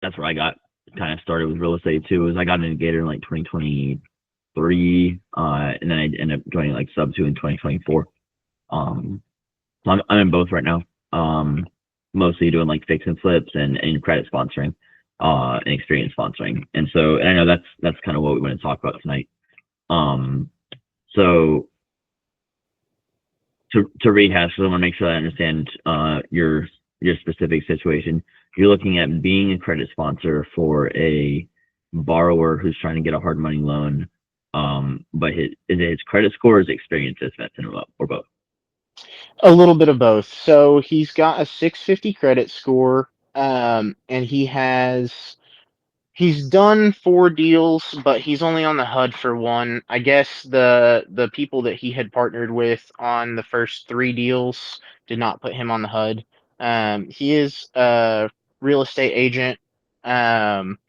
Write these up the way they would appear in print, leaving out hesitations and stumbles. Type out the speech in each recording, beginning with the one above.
that's where I got kind of started with real estate too. Is I got into Gator in like 2023, and then I ended up joining like Sub 2 in 2024. Um, so I'm in both right now. Mostly doing like fix and flips and credit sponsoring, and experience sponsoring. And I know that's kind of what we want to talk about tonight. Um, so to rehash, so I want to make sure I understand your specific situation. You're looking at being a credit sponsor for a borrower who's trying to get a hard money loan, but is it his credit score or his experience that's messing him up, or both? A little bit of both. So he's got a 650 credit score, and he's done 4 deals, but he's only on the HUD for one. I guess the people that he had partnered with on the first 3 deals did not put him on the HUD. He is a real estate agent, um,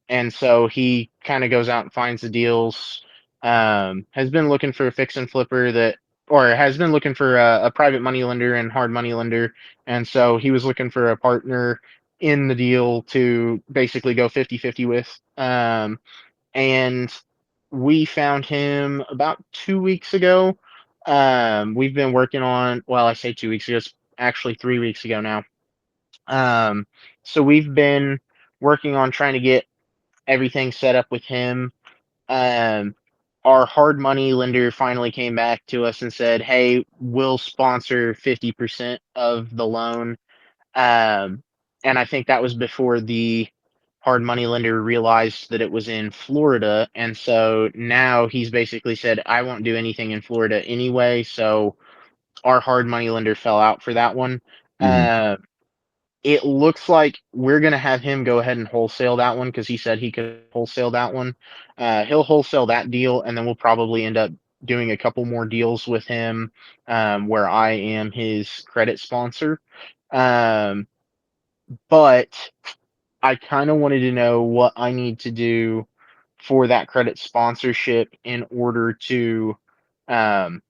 and so he kind of goes out and finds the deals. Has been looking for a fix and flipper or has been looking for a private money lender and hard money lender, and so he was looking for a partner in the deal to basically go 50-50 with. And we found him about 2 weeks ago. We've been working on, well, I say 2 weeks ago, it's actually 3 weeks ago now. Um, so we've been working on trying to get everything set up with him. Um, our hard money lender finally came back to us and said, "Hey, we'll sponsor 50% of the loan." And I think that was before the hard money lender realized that it was in Florida, and so now he's basically said, "I won't do anything in Florida anyway." So our hard money lender fell out for that one. Mm-hmm. Uh, it looks like we're gonna have him go ahead and wholesale that one because he said he could wholesale that one. He'll wholesale that deal, and then we'll probably end up doing a couple more deals with him, where I am his credit sponsor. Um, but I kind of wanted to know what I need to do for that credit sponsorship in order to um,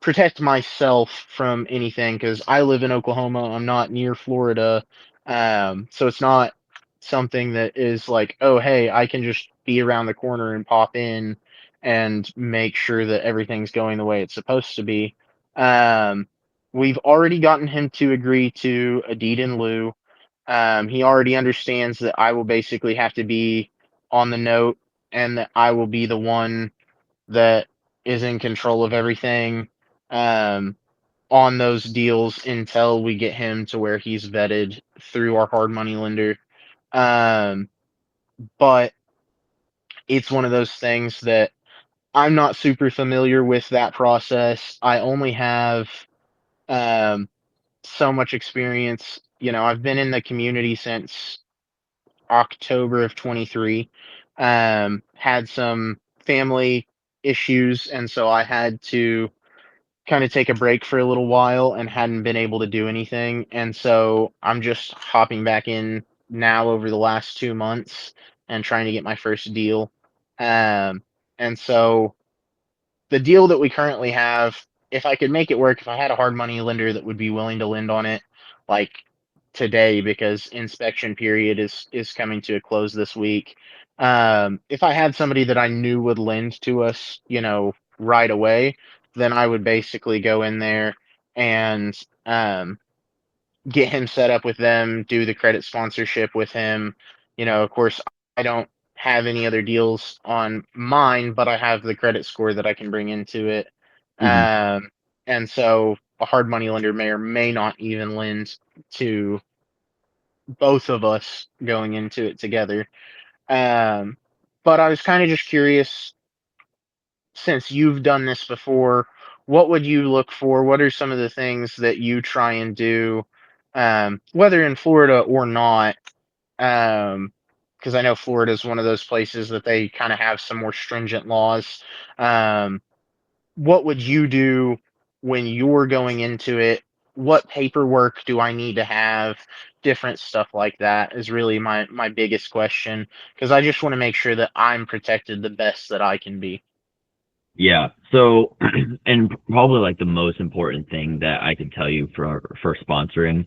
protect myself from anything because I live in Oklahoma. I'm not near Florida. So it's not something that is like, oh, hey, I can just be around the corner and pop in and make sure that everything's going the way it's supposed to be. Um, we've already gotten him to agree to a deed in lieu. He already understands that I will basically have to be on the note and that I will be the one that is in control of everything um, on those deals until we get him to where he's vetted through our hard money lender. Um, but it's one of those things that I'm not super familiar with that process. I only have um, so much experience. I've been in the community since October of 23. Had some family issues, and so I had to kind of take a break for a little while and hadn't been able to do anything. And so I'm just hopping back in now over the last 2 months and trying to get my first deal. Um, and so the deal that we currently have, if I could make it work, if I had a hard money lender that would be willing to lend on it, like today, because inspection period is coming to a close this week. If I had somebody that I knew would lend to us, right away, then I would basically go in there and get him set up with them, do the credit sponsorship with him. Of course, I don't have any other deals on mine, but I have the credit score that I can bring into it. Mm-hmm. Um, and so a hard money lender may or may not even lend to both of us going into it together. Um, but I was kind of just curious, since you've done this before, what would you look for? What are some of the things that you try and do, whether in Florida or not? Because I know Florida is one of those places that they kind of have some more stringent laws. Um, what would you do when you're going into it? What paperwork do I need to have? Different stuff like that is really my biggest question because I just want to make sure that I'm protected the best that I can be. Yeah. So, and probably like the most important thing that I can tell you for sponsoring,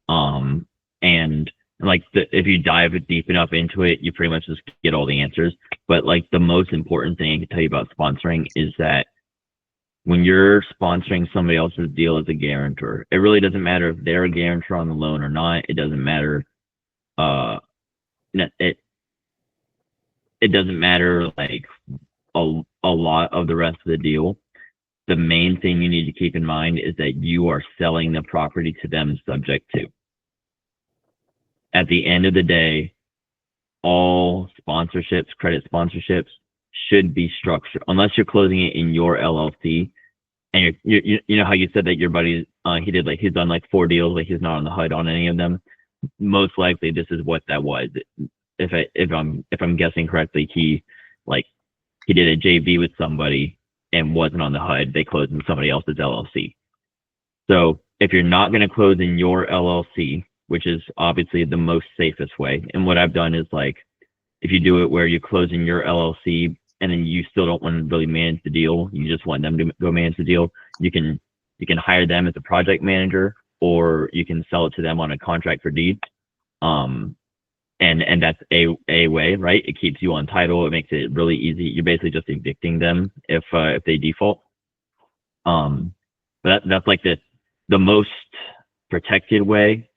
um, and And like if you dive deep enough into it, you pretty much just get all the answers. But like the most important thing I can tell you about sponsoring is that when you're sponsoring somebody else's deal as a guarantor, it really doesn't matter if they're a guarantor on the loan or not. It doesn't matter. Uh, it it doesn't matter like a lot of the rest of the deal. The main thing you need to keep in mind is that you are selling the property to them subject to. At the end of the day, all sponsorships, credit sponsorships should be structured, unless you're closing it in your LLC. And you know how you said that your buddy, he's done like 4 deals, like he's not on the HUD on any of them. Most likely this is what that was. If I'm guessing correctly, he did a JV with somebody and wasn't on the HUD. They closed in somebody else's LLC. So if you're not going to close in your LLC, which is obviously the most safest way, and what I've done is like, if you do it where you close in your LLC and then you still don't want to really manage the deal, you just want them to go manage the deal, you can hire them as a project manager, or you can sell it to them on a contract for deed. And that's a way, right? It keeps you on title. It makes it really easy. You're basically just evicting them if they default. But that's like the most protected way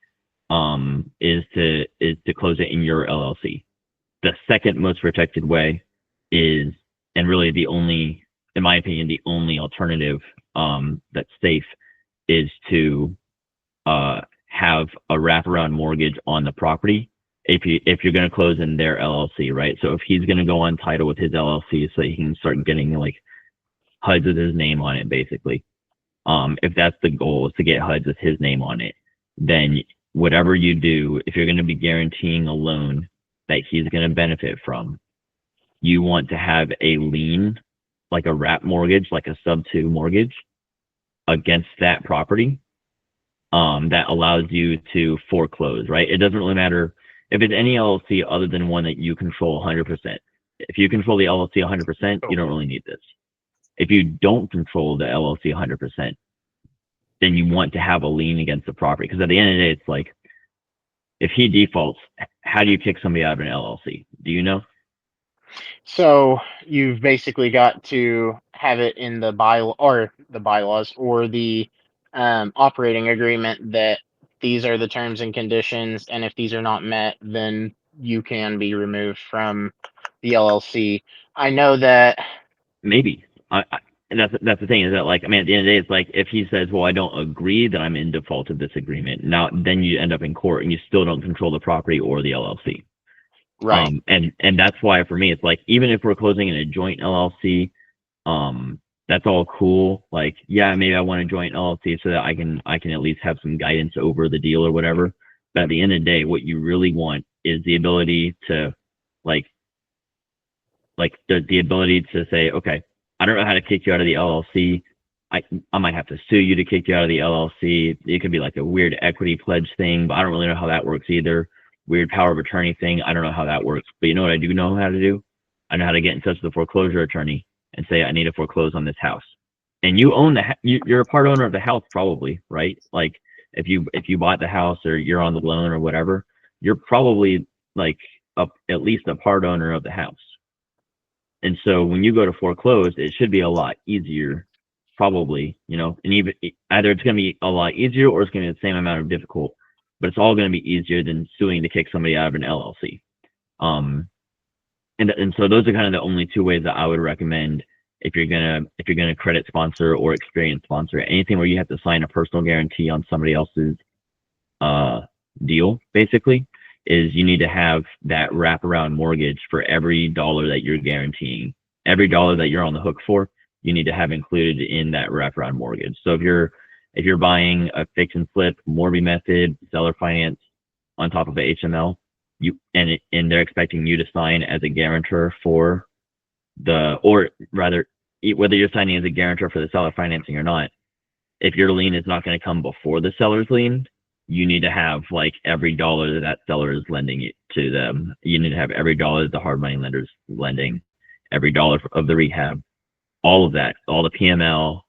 is to close it in your LLC. The second most protected way is, and really the only, in my opinion, the only alternative that's safe, is to have a wraparound mortgage on the property if you're going to close in their LLC, right? So if he's going to go on title with his LLC so he can start getting like HUDs with his name on it, basically. If that's the goal, is to get HUDs with his name on it, then whatever you do, if you're going to be guaranteeing a loan that he's going to benefit from, you want to have a lien, like a wrap mortgage, like a sub 2 mortgage against that property, that allows you to foreclose, right? It doesn't really matter if it's any LLC other than one that you control 100%. If you control the LLC 100%, you don't really need this. If you don't control the LLC 100%, then you want to have a lien against the property. Because at the end of the day, it's like, if he defaults, how do you kick somebody out of an LLC? Do you know? So you've basically got to have it in the bylaws or the operating agreement that these are the terms and conditions, and if these are not met, then you can be removed from the LLC. I know that. Maybe. And that's the thing, is that, like, I mean, at the end of the day, it's like, if he says, well, I don't agree that I'm in default of this agreement, now then you end up in court and you still don't control the property or the LLC. Right. And that's why for me, it's like, even if we're closing in a joint LLC, that's all cool. Like, yeah, maybe I want a joint LLC so that I can at least have some guidance over the deal or whatever. But at the end of the day, what you really want is the ability to, like the ability to say, okay, I don't know how to kick you out of the LLC. I might have to sue you to kick you out of the LLC. It could be like a weird equity pledge thing, but I don't really know how that works either. Weird power of attorney thing. I don't know how that works. But you know what I do know how to do? I know how to get in touch with the foreclosure attorney and say, I need to foreclose on this house. And you own you're a part owner of the house, probably, right? Like, if you bought the house or you're on the loan or whatever, you're probably like at least a part owner of the house. And so when you go to foreclose, it should be a lot easier, probably, and even either it's going to be a lot easier or it's going to be the same amount of difficult, but it's all going to be easier than suing to kick somebody out of an LLC. And so those are kind of the only 2 ways that I would recommend if you're gonna credit sponsor or experience sponsor. Anything where you have to sign a personal guarantee on somebody else's deal, basically, is you need to have that wraparound mortgage for every dollar that you're guaranteeing. Every dollar that you're on the hook for, you need to have included in that wraparound mortgage. So if you're buying a fix and flip, mortgage method, seller finance on top of a HML, and they're expecting you to sign as a guarantor for or rather, whether you're signing as a guarantor for the seller financing or not, if your lien is not going to come before the seller's lien, you need to have like every dollar that seller is lending it to them. You need to have every dollar that the hard money lender's lending, every dollar of the rehab, all of that, all the PML,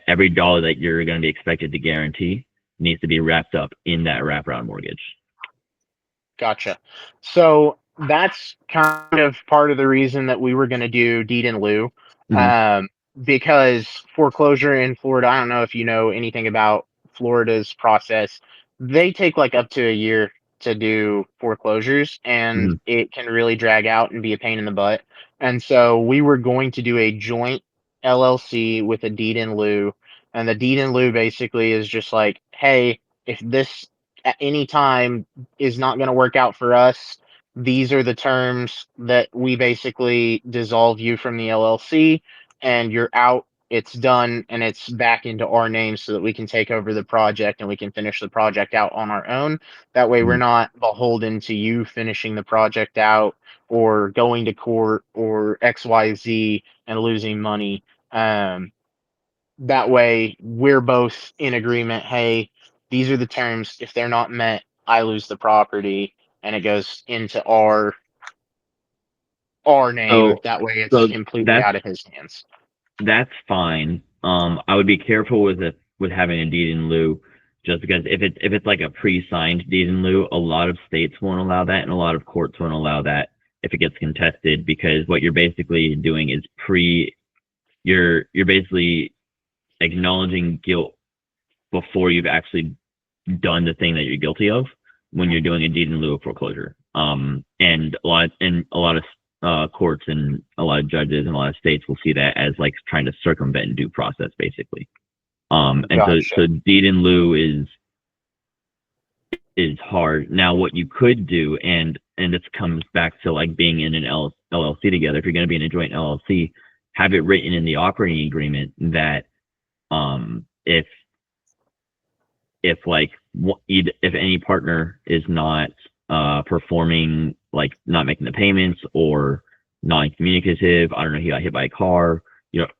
every dollar that you're going to be expected to guarantee needs to be wrapped up in that wraparound mortgage. Gotcha. So that's kind of part of the reason that we were going to do deed in lieu, Hmm. um, because foreclosure in Florida. I don't know if you know anything about Florida's process. They take like up to a year to do foreclosures, and Hmm. it can really drag out and be a pain in the butt. And so we were going to do a joint LLC with a deed in lieu, and the deed in lieu basically is just like, hey, if this at any time is not going to work out for us. These are the terms that we basically dissolve you from the LLC and you're out. It's done and it's back into our name so that we can take over the project and we can finish the project out on our own. That way, we're Hmm. not beholden to you finishing the project out or going to court or XYZ and losing money. Um, that way, we're both in agreement. Hey, these are the terms. If they're not met, I lose the property, and it goes into our name. So, That way, it's so completely that's out of his hands. that's fine. I would be careful with it with having a deed in lieu, just because if it's like a pre-signed deed in lieu, a lot of states won't allow that, and a lot of courts won't allow that if it gets contested, because what you're basically doing is you're basically acknowledging guilt before you've actually done the thing that you're guilty of when you're doing a deed in lieu of foreclosure. And a lot of courts and a lot of judges and a lot of states will see that as like trying to circumvent due process, basically. And so Gotcha. deed in lieu is hard. Now, what you could do, and this comes back to like being in an LLC together. If you're going to be in a joint LLC, have it written in the operating agreement that if like if any partner is not performing, like not making the payments or non-communicative, I don't know, he got hit by a car,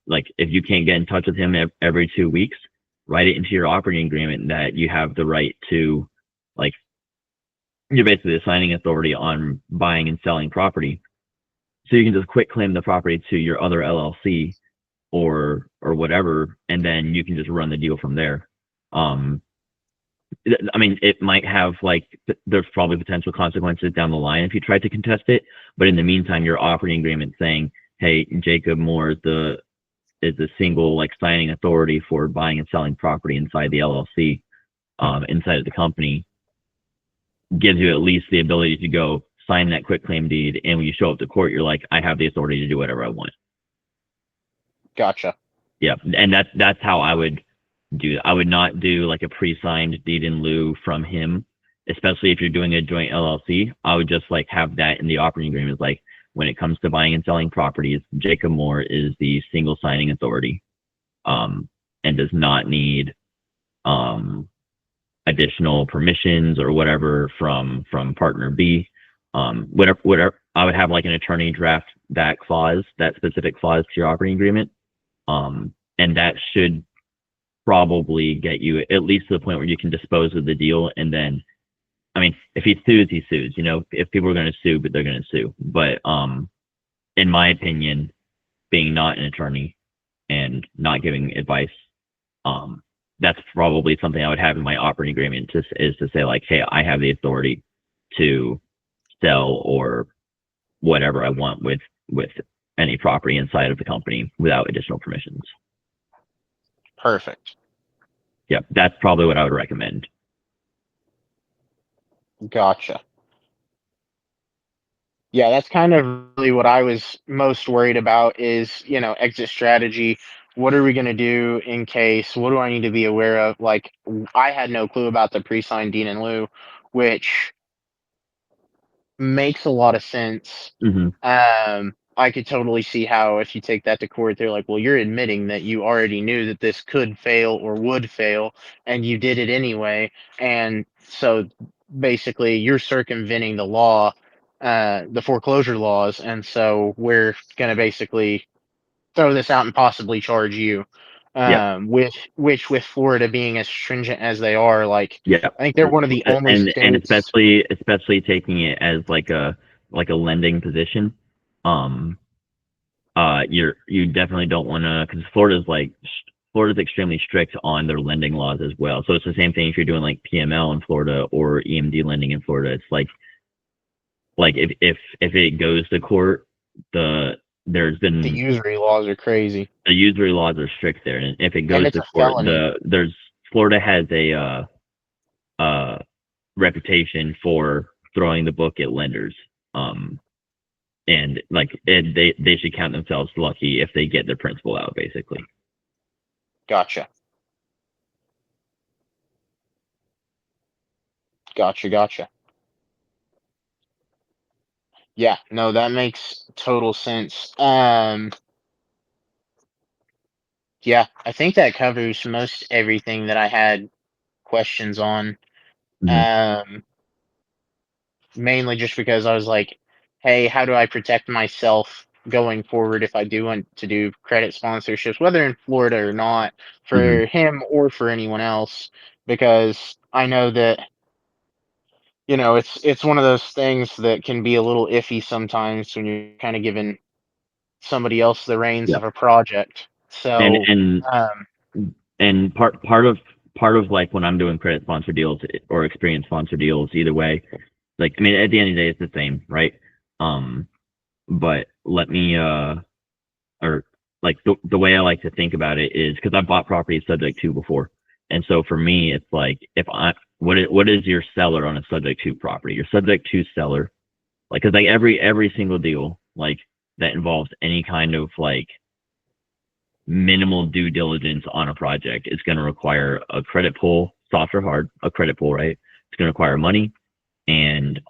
like if you can't get in touch with him every 2 weeks, write it into your operating agreement that you have the right to, like, you're basically assigning authority on buying and selling property, so you can just quit claim the property to your other LLC or whatever, and then you can just run the deal from there. um I mean, it might have, like, there's probably potential consequences down the line if you try to contest it, but in the meantime, your operating agreement saying, "Hey, Jacob Moore is the single, like, signing authority for buying and selling property inside the LLC, inside of the company," gives you at least the ability to go sign that quick claim deed, and when you show up to court, you're like, "I have the authority to do whatever I want." Gotcha. Yeah, and that's how I would do that. I would not do like a pre-signed deed in lieu from him, especially if you're doing a joint LLC. I would just like have that in the operating agreement. Like, when it comes to buying and selling properties, Jacob Moore is the single signing authority, and does not need um, additional permissions or whatever from partner B. Whatever I would have like an attorney draft that clause, that specific clause to your operating agreement, and that should probably get you at least to the point where you can dispose of the deal. And then, I mean, if he sues, he sues. If people are going to sue, but they're going to sue. But in my opinion, being not an attorney and not giving advice, um, that's probably something I would have in my operating agreement, is to say, like, "Hey, I have the authority to sell or whatever I want with any property inside of the company without additional permissions." Perfect. Yeah, that's probably what I would recommend. Gotcha. Yeah, that's kind of really what I was most worried about is, exit strategy. What are we going to do in case? What do I need to be aware of? Like, I had no clue about the pre-signed deed in lieu, which makes a lot of sense. Hmm. I could totally see how if you take that to court, they're like, well, you're admitting that you already knew that this could fail or would fail, and you did it anyway. And so basically, you're circumventing the law, the foreclosure laws. And so we're going to basically throw this out and possibly charge you. Yeah. With Florida being as stringent as they are, like, Yeah. I think they're one of the only And states. especially taking it as like a lending position. um you definitely don't want to, because Florida's extremely strict on their lending laws as well. So it's the same thing if you're doing like PML in Florida or EMD lending in Florida. It's like like if it goes to court, there's The been usury laws are crazy, the usury laws are strict there, and if it and goes it's to a court, felony. there's Florida has a reputation for throwing the book at lenders. And like they should count themselves lucky if they get their principal out, basically. Gotcha. Gotcha. Gotcha. Yeah. No, that makes total sense. Yeah, I think that covers most everything that I had questions on. Hmm. Um, Mainly just because I was like, hey, how do I protect myself going forward if I do want to do credit sponsorships, whether in Florida or not, Hmm. for him or for anyone else? Because I know that, it's one of those things that can be a little iffy sometimes when you're kind of giving somebody else the reins Yeah, of a project. and So, and um, and part of like when I'm doing credit sponsor deals or experience sponsor deals, either way, like I mean, at the end of the day, it's the same, right? Um, but let me or like the way I like to think about it is because I've bought properties subject to before, and so for me, it's like if I what is your seller on a subject to property? Your subject to seller, like because like every single deal like that involves any kind of like minimal due diligence on a project is going to require a credit pull, soft or hard, a credit pull, right? It's going to require money, and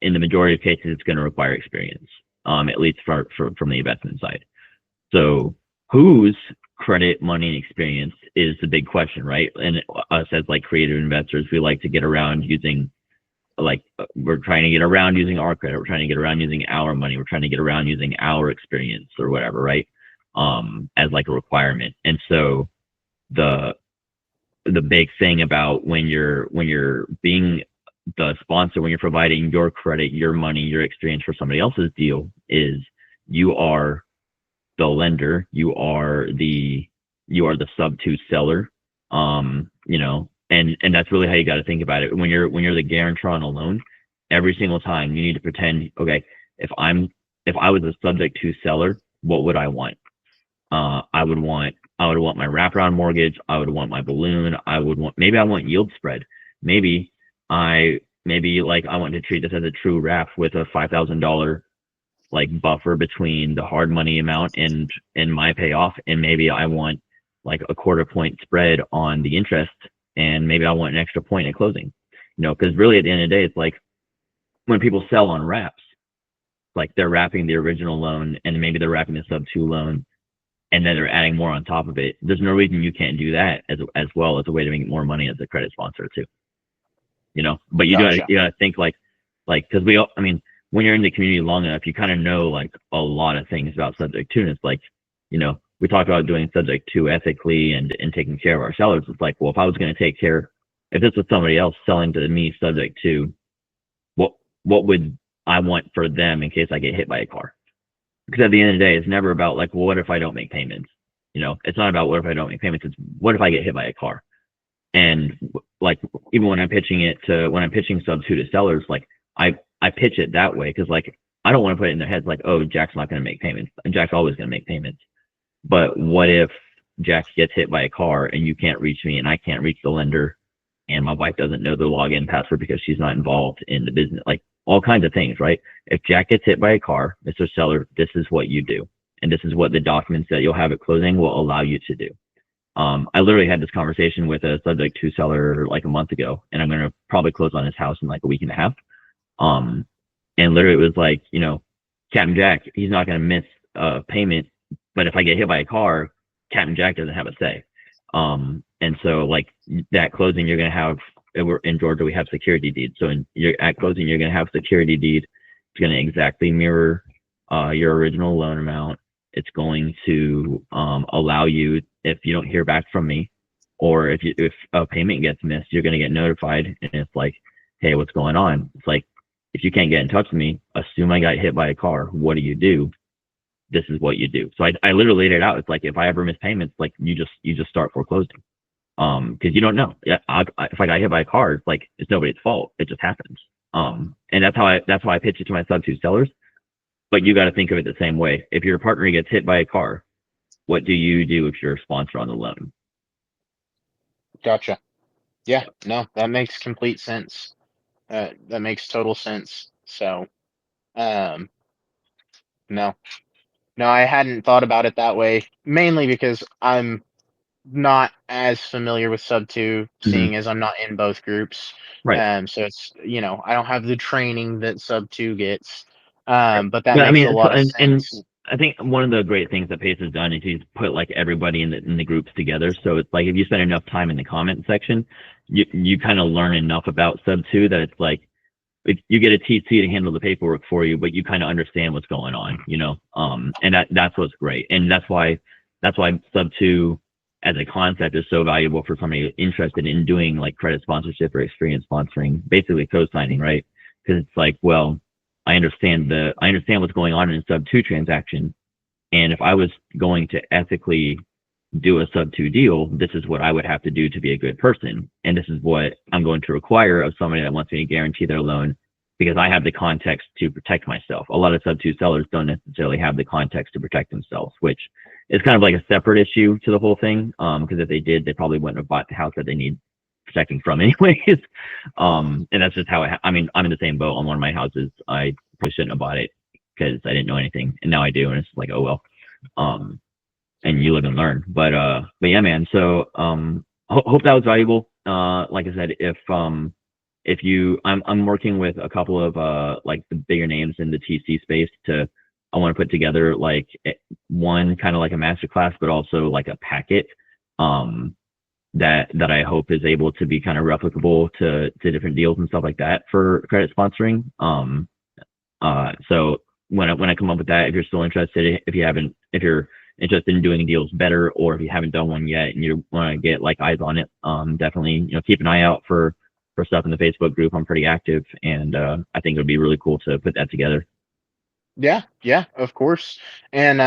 in the majority of cases, it's going to require experience, at least from the investment side. So whose credit, money, and experience is the big question, right? And us as like creative investors, we like to get around using like we're trying to get around using our credit, we're trying to get around using our money, we're trying to get around using our experience or whatever, right? As like a requirement. And so the big thing about when you're being the sponsor, when you're providing your credit, your money, your experience for somebody else's deal, is you are the lender, you are the sub to seller. And that's really how you got to think about it. When you're the guarantor on a loan, every single time you need to pretend, okay, if I was a subject to seller, what would I want? I would want my wraparound mortgage. I would want my balloon. Maybe I want yield spread. Maybe I want to treat this as a true wrap with a $5,000 like buffer between the hard money amount and my payoff, and maybe I want like a quarter point spread on the interest, and maybe I want an extra point at closing. Because really at the end of the day, it's like when people sell on wraps, like they're wrapping the original loan and maybe they're wrapping the sub two loan and then they're adding more on top of it. There's no reason you can't do that as well as a way to make more money as a credit sponsor too. But you gotta gotcha. you gotta think like because I mean, when you're in the community long enough, you kind of know like a lot of things about subject to, and it's like, we talk about doing subject to ethically and taking care of our sellers. It's like, well, if I was going to take care, if this was somebody else selling to me subject to, what what would I want for them in case I get hit by a car? Because at the end of the day, it's never about like, well, what if I don't make payments? It's not about what if I don't make payments. It's what if I get hit by a car? And like even when I'm pitching sub two to sellers, like I pitch it that way because like I don't want to put it in their heads like, oh, Jack's not going to make payments, and Jack's always going to make payments. But what if Jack gets hit by a car and you can't reach me and I can't reach the lender and my wife doesn't know the login password because she's not involved in the business, like all kinds of things, right? If Jack gets hit by a car, Mr. Seller, this is what you do, and this is what the documents that you'll have at closing will allow you to do. I literally had this conversation with a subject to seller like a month ago, and I'm going to probably close on his house in like a week and a half. Um, and literally it was like, Captain Jack, he's not going to miss a payment, but if I get hit by a car, Captain Jack doesn't have a say. And so like that closing, you're going to have, we're in Georgia, we have security deeds. So at closing, you're going to have security deed. It's going to exactly mirror your original loan amount. It's going to allow you, if you don't hear back from me, or if a payment gets missed, you're going to get notified, and it's like, hey, what's going on? It's like, if you can't get in touch with me, assume I got hit by a car. What do? This is what you do. So I literally laid it out. It's like, if I ever miss payments, like you just start foreclosing. Because you don't know. Yeah, if I got hit by a car, it's like it's nobody's fault. It just happens. And that's how I pitch it to my sub two sellers. But you got to think of it the same way. If your partner gets hit by a car, what do you do if you're a sponsor on the loan? Gotcha. Yeah, no, that makes complete sense. That makes total sense. So, um, no, no, I hadn't thought about it that way, mainly because I'm not as familiar with Sub 2, Mhm. seeing as I'm not in both groups. Right. So it's, I don't have the training that Sub 2 gets. Right. But that But I makes a mean, so, lot of and sense. I think one of the great things that Pace has done is he's put like everybody in the groups together. So it's like if you spend enough time in the comment section, you kind of learn enough about Sub two that it's like you get a TC to handle the paperwork for you, but you kind of understand what's going on, you know. And that's what's great, and that's why Sub two as a concept is so valuable for somebody interested in doing like credit sponsorship or experience sponsoring, basically co-signing, right? Because it's like, well, I understand what's going on in a Sub two transaction, and if I was going to ethically do a Sub two deal, this is what I would have to do to be a good person. And this is what I'm going to require of somebody that wants me to guarantee their loan because I have the context to protect myself. A lot of Sub two sellers don't necessarily have the context to protect themselves, which is kind of like a separate issue to the whole thing. Because if they did, they probably wouldn't have bought the house that they need protecting from anyways. And that's just how I mean, I'm in the same boat on one of my houses. I probably shouldn't have bought it because I didn't know anything. And now I do. And it's like, oh, well. And you live and learn. But yeah, man. So hope that was valuable. Like I said, if you, I'm working with a couple of like the bigger names in the TC space to I want to put together like one kind of like a master class, but also like a packet that I hope is able to be kind of replicable to different deals and stuff like that for credit sponsoring. So when I come up with that, if you're still interested, if you're interested in doing deals better, or if you haven't done one yet and you want to get like eyes on it, definitely keep an eye out for stuff in the Facebook group. I'm pretty active, and I think it would be really cool to put that together. Yeah, yeah, of course. And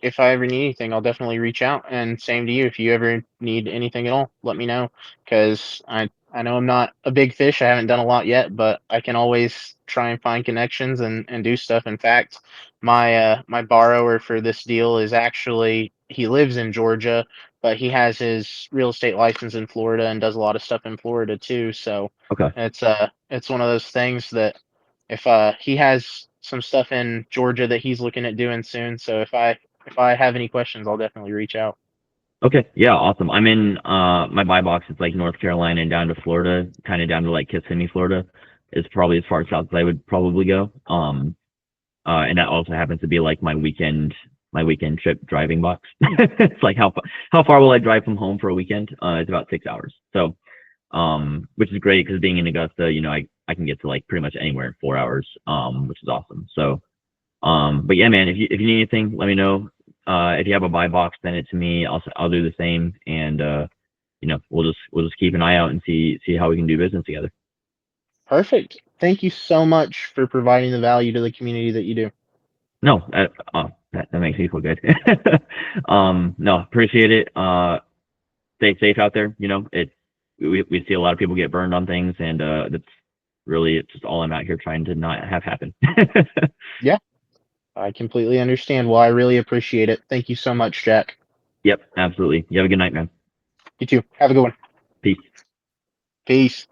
if I ever need anything, I'll definitely reach out. And same to you. If you ever need anything at all, let me know. Because I know I'm not a big fish. I haven't done a lot yet, but I can always try and find connections and do stuff. In fact, my borrower for this deal is actually he lives in Georgia, but he has his real estate license in Florida and does a lot of stuff in Florida too. So Okay. it's one of those things that if he has some stuff in Georgia that he's looking at doing soon. So if I have any questions, I'll definitely reach out. Okay. Yeah. Awesome. I'm in my buy box. It's like North Carolina and down to Florida, kind of down to like Kissimmee, Florida. Is probably as far south as I would probably go. And that also happens to be like my weekend trip driving box. It's like how far will I drive from home for a weekend? It's about 6 hours. So which is great because being in Augusta, I can get to like pretty much anywhere in 4 hours, which is awesome. So but yeah, man, if you need anything, let me know. If you have a buy box, send it to me. I'll do the same, and we'll just keep an eye out and see how we can do business together. Perfect. Thank you so much for providing the value to the community that you do. No, that makes me feel good. No, appreciate it. Stay safe out there. We see a lot of people get burned on things, and that's really it's just all I'm out here trying to not have happen. Yeah, I completely understand. Well, I really appreciate it. Thank you so much, Jack. Yep, absolutely. You have a good night, man. You too. Have a good one. Peace. Peace.